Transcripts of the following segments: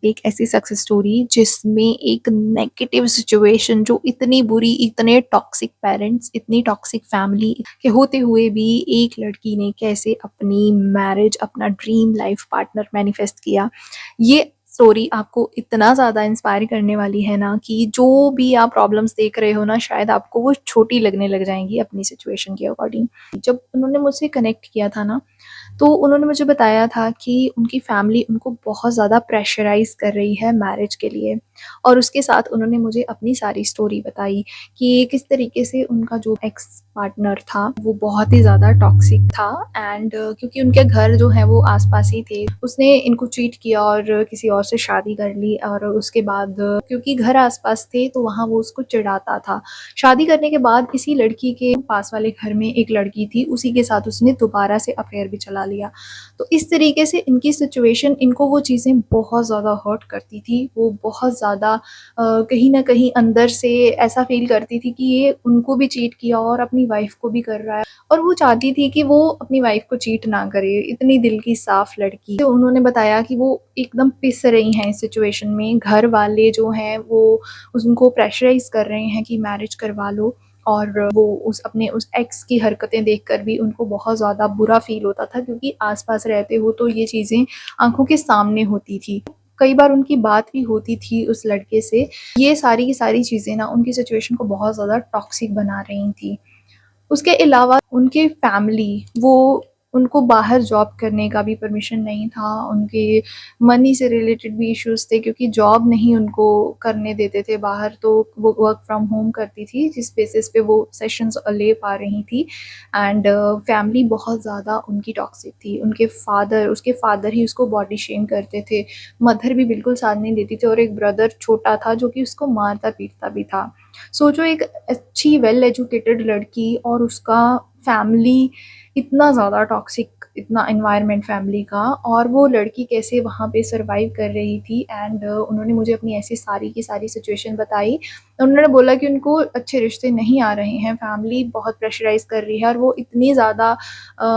एक ऐसी success story जिसमें एक नेगेटिव सिचुएशन, जो इतनी बुरी, इतने टॉक्सिक पेरेंट्स, इतनी टॉक्सिक फैमिली के होते हुए भी एक लड़की ने कैसे अपनी मैरिज, अपना ड्रीम लाइफ पार्टनर मैनिफेस्ट किया। ये स्टोरी आपको इतना ज़्यादा इंस्पायर करने वाली है ना कि जो भी आप प्रॉब्लम्स देख रहे हो ना, शायद आपको वो छोटी लगने लग जाएंगी अपनी सिचुएशन के अकॉर्डिंग। जब उन्होंने मुझसे कनेक्ट किया था ना, तो उन्होंने मुझे बताया था कि उनकी फैमिली उनको बहुत ज़्यादा प्रेशराइज़ कर रही है मैरिज के लिए। और उसके साथ उन्होंने मुझे अपनी सारी स्टोरी बताई कि किस तरीके से उनका जो एक्स पार्टनर था वो बहुत ही ज़्यादा टॉक्सिक था। एंड क्योंकि उनके घर जो है वो आसपास ही थे, उसने इनको चीट किया और किसी और से शादी कर ली। और उसके बाद क्योंकि घर आसपास थे तो वहाँ वो उसको चिढ़ाता था। शादी करने के बाद इसी लड़की के पास वाले घर में एक लड़की थी, उसी के साथ उसने दोबारा से अफेयर भी चला लिया। तो इस तरीके से इनकी सिचुएशन, इनको वो चीज़ें बहुत ज़्यादा हर्ट करती थी। वो बहुत ज़्यादा कहीं न कहीं अंदर से ऐसा फ़ील करती थी कि ये उनको भी चीट किया और अपनी वाइफ़ को भी कर रहा है। और वो चाहती थी कि वो अपनी वाइफ़ को चीट ना करे, इतनी दिल की साफ़ लड़की। तो उन्होंने बताया कि वो एकदम पिस रही हैं इस सिचुएशन में। घर वाले जो हैं वो उनको प्रेशराइज़ कर रहे हैं कि मैरिज करवा लो। और वो उस एक्स की हरकतें देखकर भी उनको बहुत ज़्यादा बुरा फ़ील होता था, क्योंकि आस-पास रहते हो तो ये चीज़ें आँखों के सामने होती थी। कई बार उनकी बात भी होती थी उस लड़के से। ये सारी की सारी चीज़ें ना उनकी सिचुएशन को बहुत ज़्यादा टॉक्सिक बना रही थी। उसके अलावा उनकी फैमिली, वो उनको बाहर जॉब करने का भी परमिशन नहीं था। उनके मनी से रिलेटेड भी इश्यूज़ थे, क्योंकि जॉब नहीं उनको करने देते थे बाहर, तो वो वर्क फ्रॉम होम करती थी, जिस बेसिस पे वो सेशंस ले पा रही थी। एंड फैमिली बहुत ज़्यादा उनकी टॉक्सिक थी। उसके फादर ही उसको बॉडी शेम करते थे। मदर भी बिल्कुल साथ नहीं देती थी, और एक ब्रदर छोटा था जो कि उसको मारता-पीटता भी था। सोचो, एक अच्छी वेल एजुकेटेड लड़की और उसका फैमिली इतना ज़्यादा टॉक्सिक, इतना एनवायरनमेंट फैमिली का, और वो लड़की कैसे वहाँ पे सर्वाइव कर रही थी। एंड उन्होंने मुझे अपनी ऐसी सारी की सारी सिचुएशन बताई। उन्होंने बोला कि उनको अच्छे रिश्ते नहीं आ रहे हैं, फैमिली बहुत प्रेशराइज़ कर रही है, और वो इतनी ज़्यादा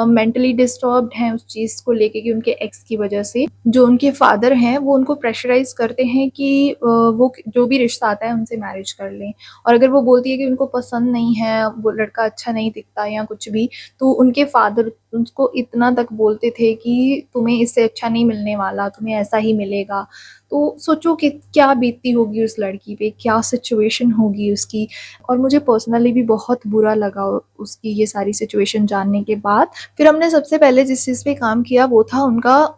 मेंटली डिस्टर्ब्ड हैं उस चीज़ को लेके कि उनके एक्स की वजह से जो उनके फादर हैं वो उनको प्रेशराइज़ करते हैं कि वो जो भी रिश्ता आता है उनसे मैरिज कर लें। और अगर वो बोलती है कि उनको पसंद नहीं है, वो लड़का अच्छा नहीं दिखता या कुछ भी, तो उनके फादर उसको इतना तक बोलते थे कि तुम्हें इससे अच्छा नहीं मिलने वाला, तुम्हें ऐसा ही मिलेगा। तो सोचो कि क्या बीतती होगी उस लड़की पे, क्या सिचुएशन होगी उसकी। और मुझे पर्सनली भी बहुत बुरा लगा उसकी ये सारी सिचुएशन जानने के बाद। फिर हमने सबसे पहले जिस चीज़ पे काम किया वो था उनका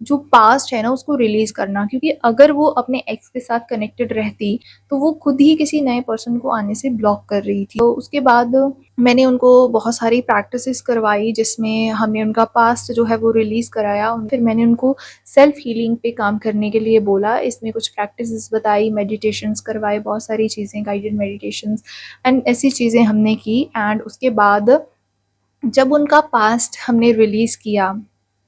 जो पास्ट है ना उसको रिलीज़ करना, क्योंकि अगर वो अपने एक्स के साथ कनेक्टेड रहती तो वो खुद ही किसी नए पर्सन को आने से ब्लॉक कर रही थी। तो उसके बाद मैंने उनको बहुत सारी प्रैक्टिसेस करवाई, जिसमें हमने उनका पास्ट जो है वो रिलीज़ कराया। फिर मैंने उनको सेल्फ हीलिंग पे काम करने के लिए बोला। इसमें कुछ प्रैक्टिसेस बताई, मेडिटेशंस करवाए, बहुत सारी चीज़ें, गाइडेड मेडिटेशंस एंड ऐसी चीज़ें हमने की। एंड उसके बाद जब उनका पास्ट हमने रिलीज़ किया,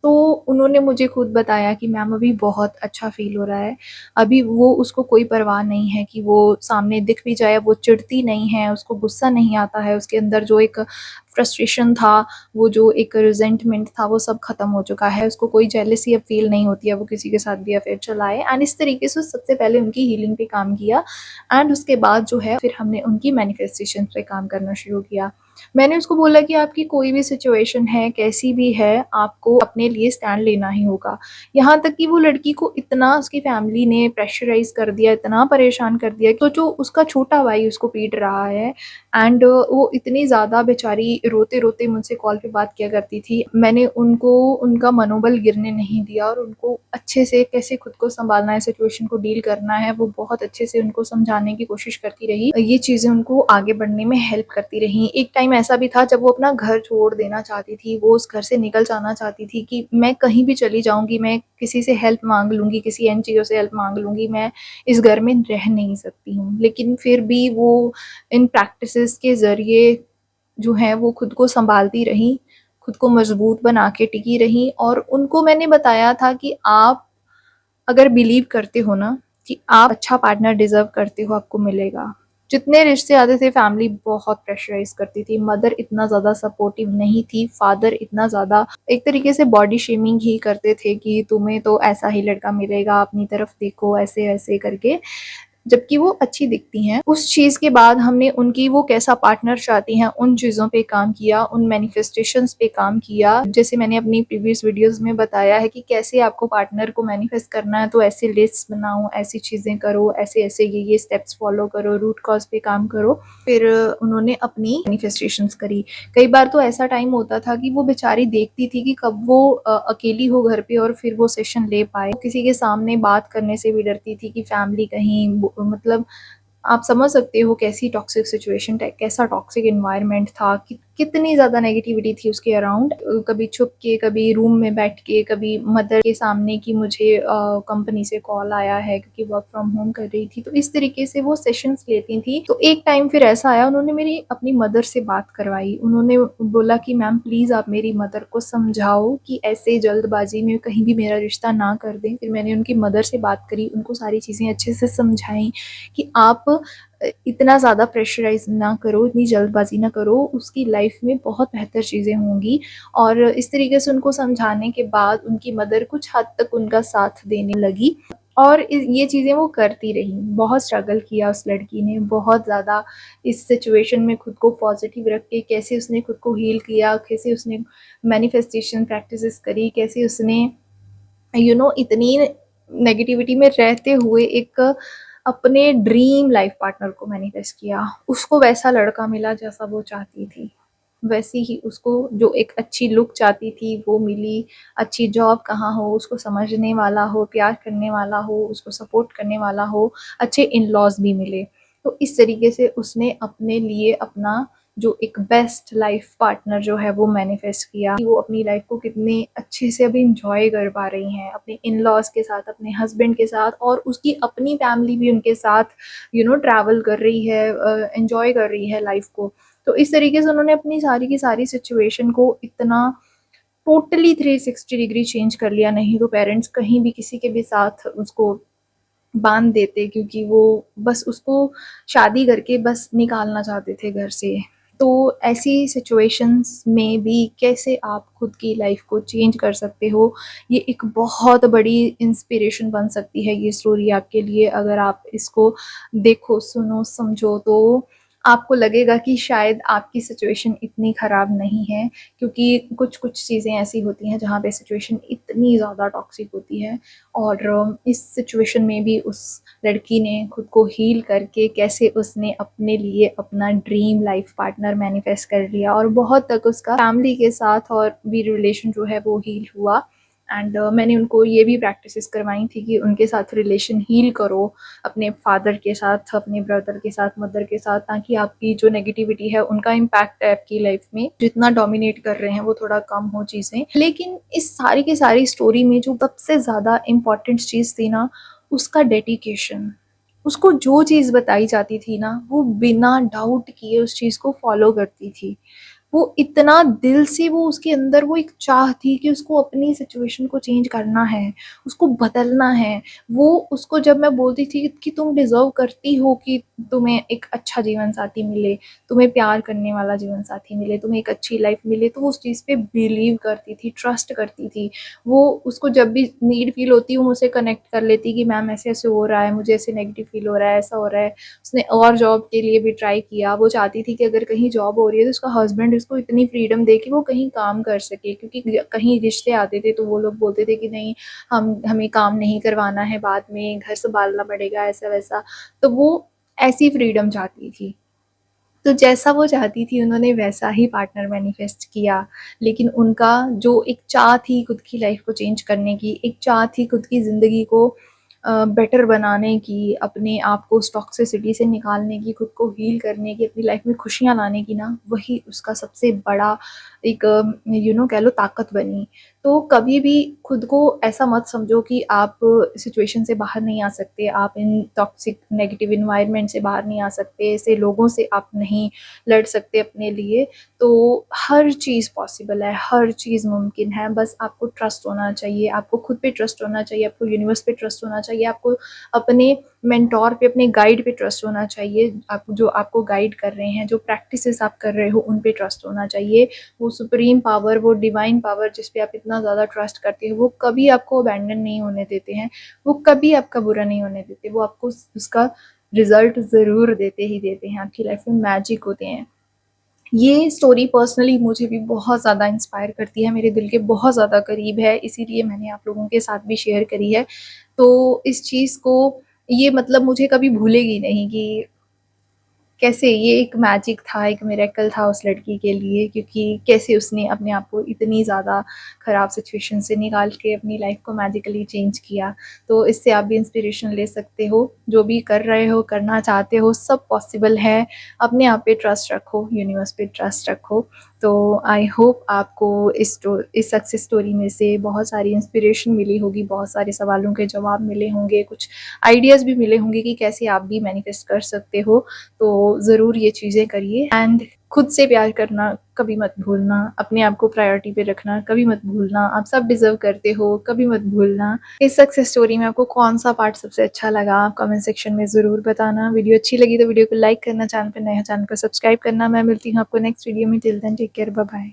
तो उन्होंने मुझे खुद बताया कि मैम अभी बहुत अच्छा फ़ील हो रहा है। अभी वो उसको कोई परवाह नहीं है कि वो सामने दिख भी जाए, वो चिढ़ती नहीं है, उसको गुस्सा नहीं आता है। उसके अंदर जो एक फ्रस्ट्रेशन था, वो जो एक रिज़ेंटमेंट था, वो सब ख़त्म हो चुका है। उसको कोई जेलसी अब फ़ील नहीं होती है, वो किसी के साथ भी अफ़ेयर चलाए। एंड इस तरीके से सबसे पहले उनकी हीलिंग पे काम किया। एंड उसके बाद जो है फिर हमने उनकी मैनिफेस्टेशन पे काम करना शुरू किया। मैंने उसको बोला कि आपकी कोई भी सिचुएशन है, कैसी भी है, आपको अपने लिए स्टैंड लेना ही होगा। यहाँ तक कि वो लड़की को इतना उसकी फैमिली ने प्रेशराइज़ कर दिया, इतना परेशान कर दिया, तो जो उसका छोटा भाई उसको पीट रहा है। एंड वो इतनी ज़्यादा बेचारी रोते-रोते मुझसे कॉल पे बात किया करती थी। मैंने उनको उनका मनोबल गिरने नहीं दिया, और उनको अच्छे से कैसे खुद को सँभालना है, सिचुएशन को डील करना है, वो बहुत अच्छे से उनको समझाने की कोशिश करती रही। ये चीज़ें उनको आगे बढ़ने में हेल्प करती रहीं। एक टाइम ऐसा भी था जब वो अपना घर छोड़ देना चाहती थी, वो उस घर से निकल जाना चाहती थी कि मैं कहीं भी चली जाऊँगी, मैं किसी से हेल्प माँग लूँगी, किसी एनजीओ से हेल्प माँग लूँगी, मैं इस घर में रह नहीं सकती हूँ। लेकिन फिर भी वो इन प्रैक्टिसेस के ज़रिए जो है वो खुद को सँभालती रहीं, खुद को मज़बूत बना के टिकी रहीं। और उनको मैंने बताया था कि आप अगर बिलीव करते हो ना कि आप अच्छा पार्टनर डिज़र्व करते हो, आपको मिलेगा। जितने रिश्ते आते थे फैमिली बहुत प्रेशराइज़ करती थी। मदर इतना ज़्यादा सपोर्टिव नहीं थी, फादर इतना ज़्यादा एक तरीके से बॉडी शेमिंग ही करते थे कि तुम्हें तो ऐसा ही लड़का मिलेगा, अपनी तरफ देखो, ऐसे-वैसे करके। जबकि वो अच्छी दिखती हैं। उस चीज़ के बाद हमने उनकी वो कैसा पार्टनर चाहती हैं, उन चीज़ों पे काम किया, उन मैनिफेस्टेशंस पे काम किया। जैसे मैंने अपनी प्रीवियस वीडियोज़ में बताया है कि कैसे आपको पार्टनर को मैनिफेस्ट करना है, तो ऐसे लिस्ट्स बनाओ, ऐसी चीज़ें करो, ऐसे-ऐसे ये स्टेप्स फॉलो करो, रूट कॉज़ पे काम करो। फिर उन्होंने अपनी मैनिफेस्टेशंस करी। कई बार तो ऐसा टाइम होता था कि वो बेचारी देखती थी कि कब वो अकेली हो घर पे और फिर वो सेशन ले पाए। किसी के सामने बात करने से भी डरती थी कि फैमिली कहीं मतलब आप समझ सकते हो कैसी टॉक्सिक सिचुएशन कैसा टॉक्सिक एनवायरनमेंट था कि कितनी ज़्यादा नेगेटिविटी थी उसके अराउंड। कभी छुप के, कभी रूम में बैठ के, कभी मदर के सामने कि मुझे कंपनी से कॉल आया है क्योंकि वर्क फ्रॉम होम कर रही थी, तो इस तरीके से वो सेशंस लेती थी। तो एक टाइम फिर ऐसा आया, उन्होंने मेरी अपनी मदर से बात करवाई। उन्होंने बोला कि मैम प्लीज़ आप मेरी मदर को समझाओ कि ऐसे जल्दबाजी में कहीं भी मेरा रिश्ता ना कर दें। फिर मैंने उनकी मदर से बात करी, उनको सारी चीज़ें अच्छे से समझाई कि आप इतना ज़्यादा प्रेशराइज़ ना करो, इतनी जल्दबाज़ी ना करो, उसकी लाइफ़ में बहुत बेहतर चीज़ें होंगी। और इस तरीके से उनको समझाने के बाद उनकी मदर कुछ हद तक उनका साथ देने लगी और ये चीज़ें वो करती रही। बहुत स्ट्रगल किया उस लड़की ने, बहुत ज़्यादा इस सिचुएशन में खुद को पॉजिटिव रख के कैसे उसने खुद को हील किया, कैसे उसने मैनिफेस्टेशन प्रैक्टिसेस करी, कैसे उसने इतनी नेगेटिविटी में रहते हुए एक अपने ड्रीम लाइफ पार्टनर को मैनिफेस्ट किया। उसको वैसा लड़का मिला जैसा वो चाहती थी। वैसी ही उसको जो एक अच्छी लुक चाहती थी वो मिली, अच्छी जॉब कहाँ हो, उसको समझने वाला हो, प्यार करने वाला हो, उसको सपोर्ट करने वाला हो, अच्छे इन-लॉज़ भी मिले। तो इस तरीके से उसने अपने लिए अपना जो एक बेस्ट लाइफ पार्टनर जो है वो मैनिफेस्ट किया। वो अपनी लाइफ को कितने अच्छे से अभी एंजॉय कर पा रही हैं अपने इन-लॉज़ के साथ, अपने हस्बैंड के साथ और उसकी अपनी फैमिली भी उनके साथ ट्रैवल कर रही है, एंजॉय कर रही है लाइफ को। तो इस तरीके से उन्होंने अपनी सारी की सारी सिचुएशन को इतना टोटली 360 डिग्री चेंज कर लिया। नहीं तो पेरेंट्स कहीं भी किसी के भी साथ उसको बाँध देते क्योंकि वो बस उसको शादी करके बस निकालना चाहते थे घर से। तो ऐसी सिचुएशंस में भी कैसे आप खुद की लाइफ़ को चेंज कर सकते हो, ये एक बहुत बड़ी इंस्पिरेशन बन सकती है ये स्टोरी आपके लिए। अगर आप इसको देखो, सुनो, समझो तो आपको लगेगा कि शायद आपकी सिचुएशन इतनी ख़राब नहीं है क्योंकि कुछ-कुछ चीज़ें ऐसी होती हैं जहाँ पे सिचुएशन इतनी ज़्यादा टॉक्सिक होती है। और इस सिचुएशन में भी उस लड़की ने खुद को हील करके कैसे उसने अपने लिए अपना ड्रीम लाइफ पार्टनर मैनिफेस्ट कर लिया और बहुत तक उसका फैमिली के साथ और भी रिलेशन जो है वो हील हुआ। एंड मैंने उनको ये भी प्रैक्टिसेस करवाई थी कि उनके साथ रिलेशन हील करो, अपने फादर के साथ, अपने ब्रदर के साथ, मदर के साथ, ताकि आपकी जो नेगेटिविटी है उनका इम्पैक्ट है आपकी लाइफ में जितना डोमिनेट कर रहे हैं वो थोड़ा कम हो चीज़ें। लेकिन इस सारी की सारी स्टोरी में जो सबसे ज़्यादा इम्पोर्टेंट चीज़ थी ना, उसका डेडिकेशन। उसको जो चीज़ बताई जाती थी ना, वो बिना डाउट किए उस चीज़ को फॉलो करती थी। वो इतना दिल से वो उसके अंदर वो एक चाह थी कि उसको अपनी सिचुएशन को चेंज करना है, उसको बदलना है। वो उसको जब मैं बोलती थी कि तुम डिज़र्व करती हो कि तुम्हें एक अच्छा जीवनसाथी मिले, तुम्हें प्यार करने वाला जीवनसाथी मिले, तुम्हें एक अच्छी लाइफ़ मिले, तो वो उस चीज़ पे बिलीव करती थी, ट्रस्ट करती थी। वो उसको जब भी नीड फ़ील होती, वो मुझसे कनेक्ट कर लेती कि मैम ऐसे-ऐसे हो रहा है, मुझे ऐसे नेगेटिव फ़ील हो रहा है, ऐसा हो रहा है। उसने और जॉब के लिए भी ट्राई किया। वो चाहती थी कि अगर कहीं जॉब हो रही है तो उसका हस्बैंड उसको इतनी फ्रीडम दे कि वो कहीं काम कर सके, क्योंकि कहीं रिश्ते आते थे तो वो लोग बोलते थे कि नहीं, हमें काम नहीं करवाना है, बाद में घर सँभालना पड़ेगा, ऐसा-वैसा। तो वो ऐसी फ्रीडम चाहती थी। तो जैसा वो चाहती थी उन्होंने वैसा ही पार्टनर मैनिफेस्ट किया। लेकिन उनका जो एक चाह थी खुद की लाइफ़ को चेंज करने की, एक चाह थी खुद की ज़िंदगी को बेटर बनाने की, अपने आप को उस टॉक्सिसिटी से निकालने की, खुद को हील करने की, अपनी लाइफ़ में खुशियाँ लाने की ना, वही उसका सबसे बड़ा एक कह लो ताकत बनी। तो कभी भी खुद को ऐसा मत समझो कि आप सिचुएशन से बाहर नहीं आ सकते, आप इन टॉक्सिक नेगेटिव एनवायरनमेंट से बाहर नहीं आ सकते, ऐसे लोगों से आप नहीं लड़ सकते अपने लिए। तो हर चीज़ पॉसिबल है, हर चीज़ मुमकिन है, बस आपको ट्रस्ट होना चाहिए, आपको खुद पे ट्रस्ट होना चाहिए, आपको यूनिवर्स पे ट्रस्ट होना चाहिए, आपको अपने मेंटोर पे, अपने गाइड पे ट्रस्ट होना चाहिए, आप जो आपको गाइड कर रहे हैं, जो प्रैक्टिसेस आप कर रहे हो उन पे ट्रस्ट होना चाहिए। वो सुप्रीम पावर, वो डिवाइन पावर जिस पे आप इतना ज़्यादा ट्रस्ट करते हो, वो कभी आपको अबैंडन नहीं होने देते हैं, वो कभी आपका बुरा नहीं होने देते, वो आपको उसका रिजल्ट ज़रूर देते ही देते हैं, आपकी लाइफ में मैजिक होते हैं। ये स्टोरी पर्सनली मुझे भी बहुत ज़्यादा इंस्पायर करती है, मेरे दिल के बहुत ज़्यादा करीब है, इसीलिए मैंने आप लोगों के साथ भी शेयर करी है। तो इस चीज़ को ये मतलब मुझे कभी भूलेगी नहीं कि कैसे ये एक मैजिक था, एक मिरेकल था उस लड़की के लिए, क्योंकि कैसे उसने अपने आप को इतनी ज़्यादा ख़राब सिचुएशन से निकाल के अपनी लाइफ को मैजिकली चेंज किया। तो इससे आप भी इंस्पिरेशन ले सकते हो, जो भी कर रहे हो, करना चाहते हो, सब पॉसिबल है। अपने आप पे ट्रस्ट रखो, यूनिवर्स पे ट्रस्ट रखो। तो आई होप आपको इस सक्सेस स्टोरी में से बहुत सारी इंस्पिरेशन मिली होगी, बहुत सारे सवालों के जवाब मिले होंगे, कुछ आइडियाज़ भी मिले होंगे कि कैसे आप भी मैनिफेस्ट कर सकते हो। तो ज़रूर ये चीज़ें करिए एंड खुद से प्यार करना कभी मत भूलना, अपने आप को प्रायोरिटी पे रखना कभी मत भूलना, आप सब डिज़र्व करते हो कभी मत भूलना। इस सक्सेस स्टोरी में आपको कौन-सा पार्ट सबसे अच्छा लगा, आप कमेंट सेक्शन में ज़रूर बताना। वीडियो अच्छी लगी तो वीडियो को लाइक करना, चैनल पे नए हैं चैनल को सब्सक्राइब करना। मैं मिलती हूँ आपको नेक्स्ट वीडियो में, till then take care, bye bye.